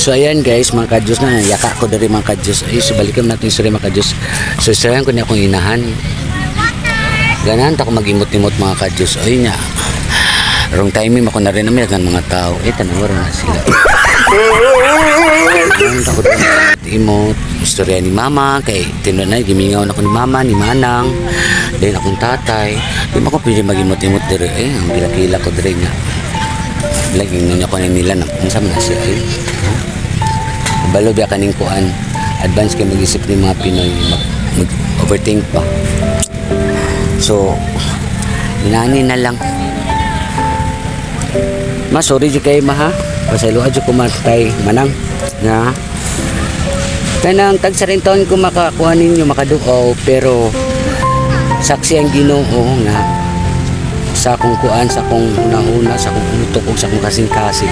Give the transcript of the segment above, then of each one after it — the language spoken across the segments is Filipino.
So ayan guys, mga kadyos na yaka ko dari mga kadyos. Ay, so balikan natin yung story mga kadyos. So sayan ko niya akong inahan. Ganahan ako mag-imot-imot mga kadyos. Ay niya. Wrong timing ako na rin namin ang mga tao. Eh, tanawara na sila. Ganahan ako doon. Imot. Istorya ni mama. Kay tinanay, gimingaw na ako ni mama, ni manang. Dahil akong tatay. Di ba ako pwede mag-imot-imot diri. Eh, ang bilakila ko diri nga. Laging nyo ko nila na kung saan na siya eh. Balo biya kaning kuan. Advance kayo mag-isip ni mga Pinoy. Mag-overthink pa. So, inani na lang. Ma, sorry dyan kayo ma ha. Pasaylo adyo kumatay manang. Na. Kanang tag sa rin taon ko makakuha ninyo makaduaw. Pero, saksi ang Ginoo nga. Sa akong kuan, sa akong una-una, sa akong utok, sa akong kasing-kasing.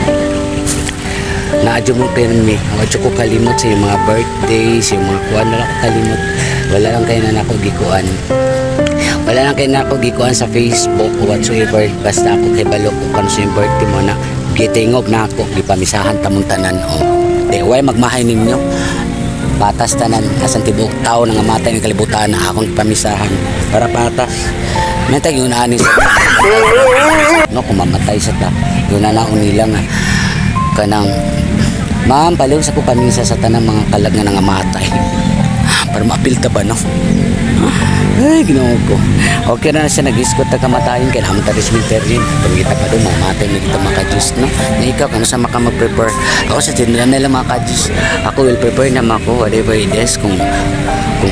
Naadyo mo pirmi. Adyo ko kalimot sa yung mga birthday, sa yung mga kuan, wala ko kalimot. Wala lang kayo na ako gikuan. Wala lang kayo na ako gikuan sa Facebook o whatsoever. Basta ako kay balok ko kung sa yung birthday mo na gitingog na ako, gipamisahan tamong tanan o. Di, way magmahay ninyo. Patas tanan, asan tibok tao nga matay ng kalibutan na akong pamisahan. Para patas. Mentag yung naanin sa no, kung mamatay sa ta. Yun na naon nila nga. Kanang, ma'am, paliw sa ko pamisa sa tanang mga kalag nga nga matay. Para mapilta ba, no? Ay, ginawa ko. Okay na siya nag-iskot na kamatayin. Kaya naman taris winterin. Pag kita pa doon, mamatay na kita makajus, no? Na ikaw, kung saan maka mag-prepare. Ako sa tinila nila makajus. Ako will prepare na ako, whatever it is. Kung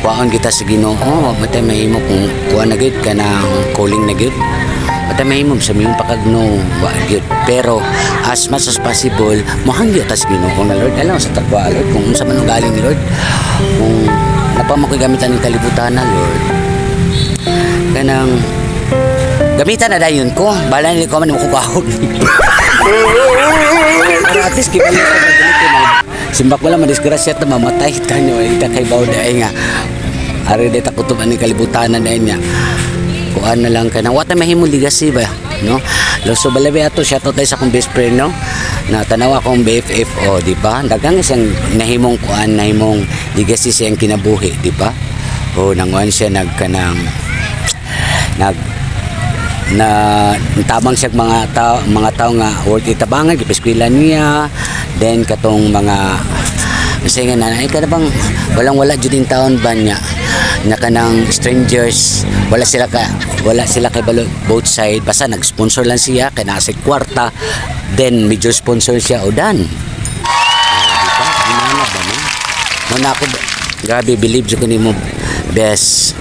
kuhaan kita sa Ginoo, matay mahimo kung kuhaan na gid ka ng calling na gid. Matay mahimo sa miyong pakagno, wa gid. Pero, as much as possible, mahangyo tas Ginoo na Lord. Alam sa tagwa, Lord, kung sa man galing ni Lord. Kung napamukigamitan ng kalibutan na Lord. Kanang gamitan na dayon ko. Bala nila ko man makukahog. Pero at least kibalik ko na simbak wala madisgrasya ta mamatay tanyo ay ta kay bawda ay nga. Ari deta kutob ani kalibutan na niya. Kuan na lang kanang wata mahimong legacy ba, no? So balabi ato shout out sa akong best friend, no? Na tanaw akong BFF di ba? Dagang siyang nahimong kuan, nahimong legacy siyang kinabuhi, di ba? O nanguan siya nagkanang na tabang siya mga tao nga worth itabangan gipiskwilan niya, then katong mga kasi nga na ay kada bang wala jud din taon ba niya na kanang strangers wala sila kay both side basta nag-sponsor lang siya kay nasa kwarta, then major sponsor siya o dan diba inana ba no na ako grabe believe jud ko nimo best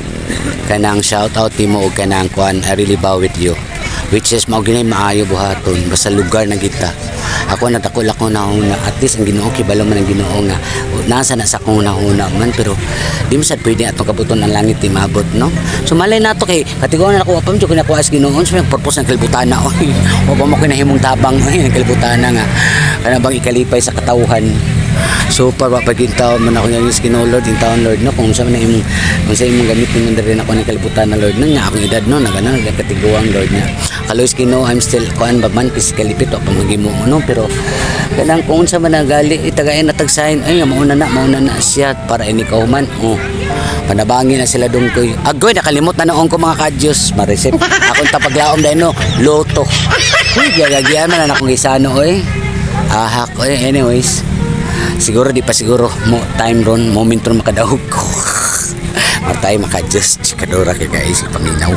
kanang shout out nimo og kanang kuan I really bow with you, which is mao ginay maayo buhaton basta lugar na kita. Ako natakol ako na una, at least ang Ginoo kibalo man ang Ginoo nga nasa na sa kong una man, pero di mo sad pwede atong kabuton ang langit di mabot, no? So malay nato kay katigaw na ako apam jud ko nakuha sa Ginoo sa purpose ng kalibutan na oy. O ba mo kinahimong tabang ng kalibutan nga kana bang ikalipay sa katawhan. So para pagkintaw man ako nga Ginoo Lord in town Lord, no? Kung sa man imong gamit ni rin ako ng kalibutan na Lord nang nga akong edad no nagana nagkatiguang Lord niya. Kaloy Ginoo I'm still kuan ba man physically fit o pamagimo no, pero kanang kung unsa man nagali itagayan na tagsahin ay mauna na siya para ini kauman panabangin na sila dungkoy agoy nakalimot na noong ko mga kadyos maresip akong tapaglaom dahil no loto uy gagagian man na akong isano oy ahak oy. Anyways siguro di pa siguro mo time ron moment ron makadahog ko martay makadyos kadora kay guys panginaw.